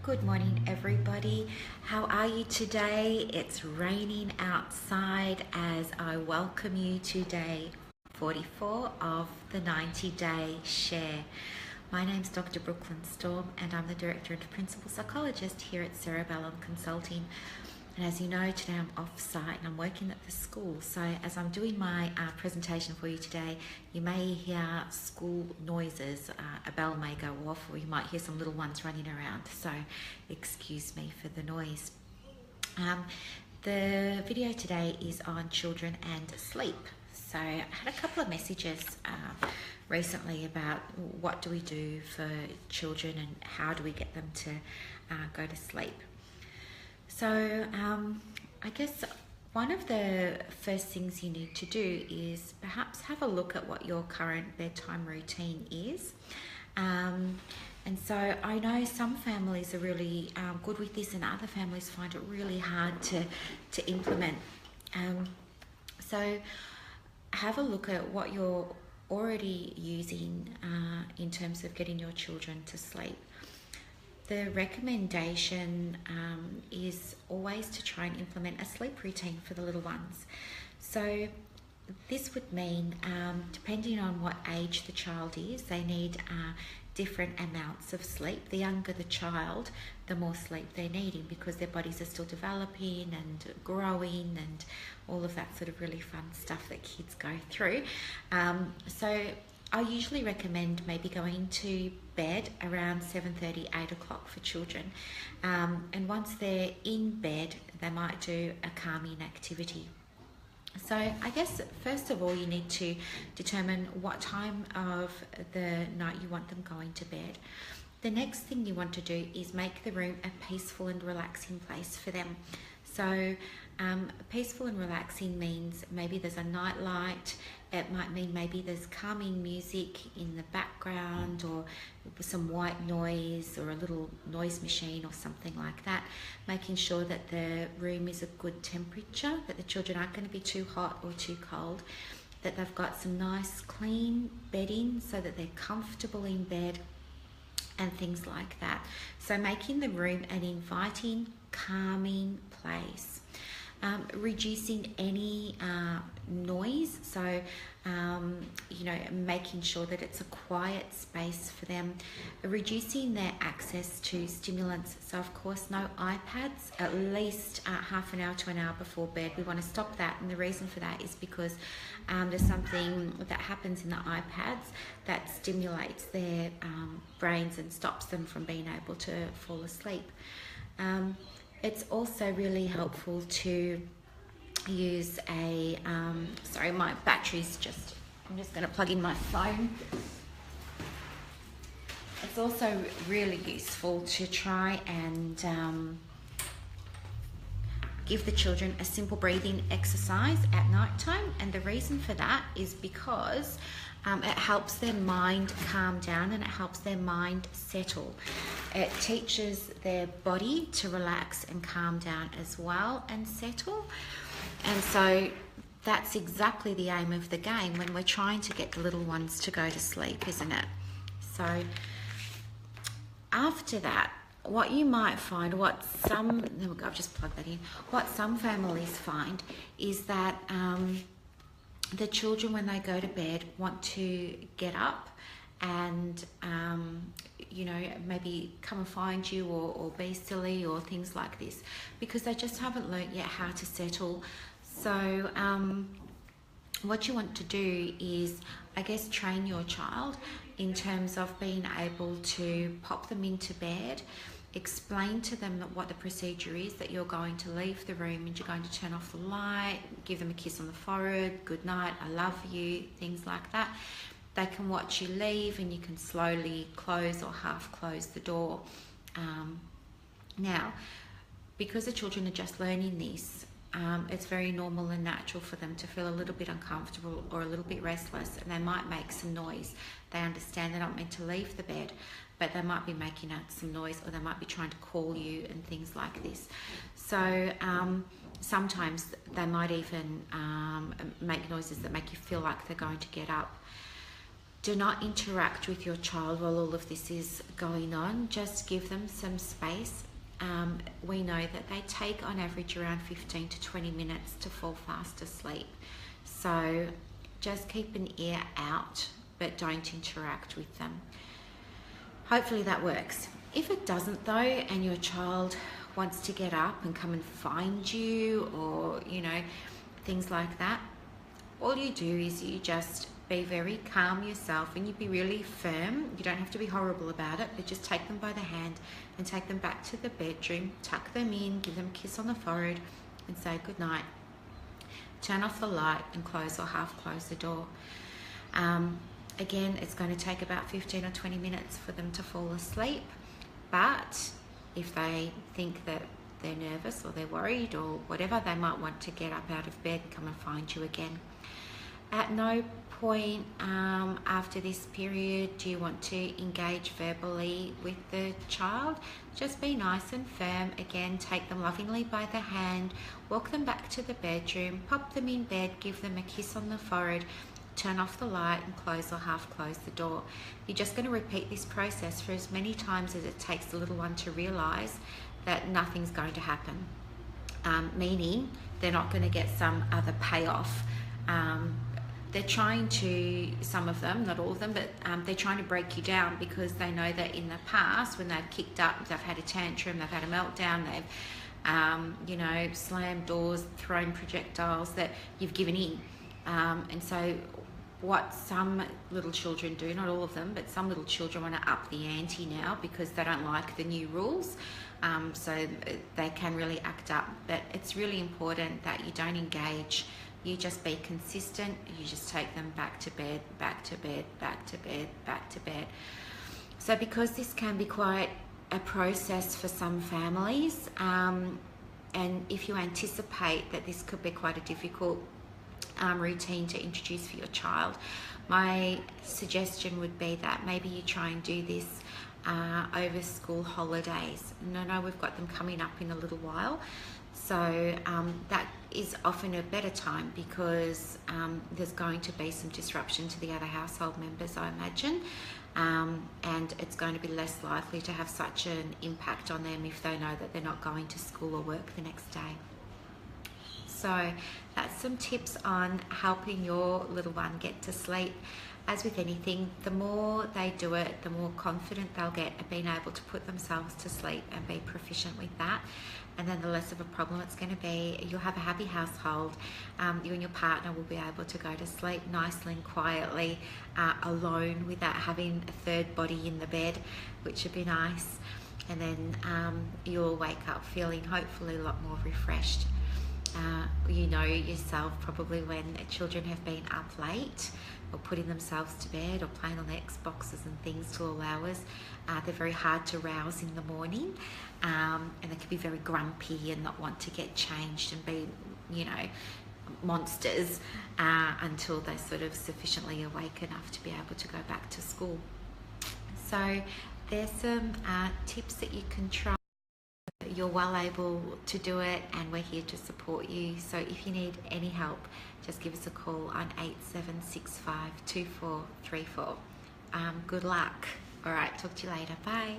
Good morning, everybody. How are you today? It's raining outside as I welcome you to day 44 of the 90-day share. My name's Dr. Brooklyn Storme and I'm the Director and Principal Psychologist here at Cerebellum Consulting. And as you know, today I'm off-site and I'm working at the school. So as I'm doing my presentation for you today, you may hear school noises. A bell may go off, or you might hear some little ones running around. So excuse me for the noise. The video today is on children and sleep. So I had a couple of messages recently about what do we do for children and how do we get them to go to sleep. So I guess one of the first things you need to do is perhaps have a look at what your current bedtime routine is. And so I know some families are really good with this and other families find it really hard to implement. So have a look at what you're already using in terms of getting your children to sleep. The recommendation is always to try and implement a sleep routine for the little ones. So this would mean, depending on what age the child is, they need different amounts of sleep. The younger the child, the more sleep they're needing because their bodies are still developing and growing and all of that sort of really fun stuff that kids go through. So I usually recommend maybe going to bed around 7:30, 8 o'clock for children. And once they're in bed, they might do a calming activity. So I guess first of all, you need to determine what time of the night you want them going to bed. The next thing you want to do is make the room a peaceful and relaxing place for them. So peaceful and relaxing means maybe there's a night light. It might mean maybe there's calming music in the background or some white noise or a little noise machine or something like that. Making sure that the room is a good temperature, that the children aren't going to be too hot or too cold, that they've got some nice clean bedding so that they're comfortable in bed and things like that. So making the room an inviting, calming place. Reducing any noise, so making sure that it's a quiet space for them. Reducing their access to stimulants, so of course no iPads at least half an hour to an hour before bed. We want to stop that, and the reason for that is because there's something that happens in the iPads that stimulates their brains and stops them from being able to fall asleep. It's also really helpful to use a, sorry, my battery's I'm just going to plug in my phone. It's also really useful to try and give the children a simple breathing exercise at night time. And the reason for that is because it helps their mind calm down and it helps their mind settle. It teaches their body to relax and calm down as well and settle. And so that's exactly the aim of the game when we're trying to get the little ones to go to sleep, isn't it? So after that, what you might find, there we go, I've just plugged that in. What some families find is that the children, when they go to bed, want to get up and maybe come and find you or be silly or things like this because they just haven't learnt yet how to settle. So what you want to do is, I guess, train your child in terms of being able to pop them into bed, explain to them what the procedure is, that you're going to leave the room and you're going to turn off the light, give them a kiss on the forehead, good night, I love you, things like that. They can watch you leave and you can slowly close or half close the door. Now, because the children are just learning this, it's very normal and natural for them to feel a little bit uncomfortable or a little bit restless, and they might make some noise. They understand they're not meant to leave the bed, but they might be making out some noise or they might be trying to call you and things like this. So sometimes they might even make noises that make you feel like they're going to get up. do not interact with your child while all of this is going on. Just give them some space. We know that they take on average around 15 to 20 minutes to fall fast asleep. So just keep an ear out, but don't interact with them. Hopefully that works. If it doesn't though, and your child wants to get up and come and find you, or things like that, all you do is you just be very calm yourself, and you be really firm. You don't have to be horrible about it, but just take them by the hand and take them back to the bedroom, tuck them in, give them a kiss on the forehead and say good night. Turn off the light and close or half close the door. Again, it's going to take about 15 or 20 minutes for them to fall asleep, but if they think that they're nervous or they're worried or whatever, they might want to get up out of bed and come and find you again. At no point after this period do you want to engage verbally with the child. Just be nice and firm. Again, take them lovingly by the hand, walk them back to the bedroom, pop them in bed, give them a kiss on the forehead, turn off the light and close or half close the door. You're just going to repeat this process for as many times as it takes the little one to realize that nothing's going to happen, meaning they're not going to get some other payoff. They're trying to, some of them, not all of them, but they're trying to break you down because they know that in the past when they've kicked up, they've had a tantrum, they've had a meltdown, they've slammed doors, thrown projectiles, that you've given in. And so what some little children do, not all of them, but some little children want to up the ante now because they don't like the new rules. So they can really act up. But it's really important that you don't engage. You just be consistent. You just take them back to bed, back to bed, back to bed, back to bed. So because this can be quite a process for some families, and if you anticipate that this could be quite a difficult routine to introduce for your child, my suggestion would be that maybe you try and do this over school holidays. And I know we've got them coming up in a little while, so that is often a better time because there's going to be some disruption to the other household members, I imagine, and it's going to be less likely to have such an impact on them if they know that they're not going to school or work the next day. So that's some tips on helping your little one get to sleep. As with anything, the more they do it, the more confident they'll get at being able to put themselves to sleep and be proficient with that. And then the less of a problem it's going to be. You'll have a happy household. You and your partner will be able to go to sleep nicely and quietly, alone, without having a third body in the bed, which would be nice. And then you'll wake up feeling hopefully a lot more refreshed. You know yourself probably when children have been up late or putting themselves to bed or playing on the Xboxes and things till all hours. They're very hard to rouse in the morning, and they can be very grumpy and not want to get changed and be, monsters until they're sort of sufficiently awake enough to be able to go back to school. So there's some tips that you can try. You're well able to do it, and we're here to support you. So if you need any help, just give us a call on 8765 2434. Good luck. All right, talk to you later. Bye.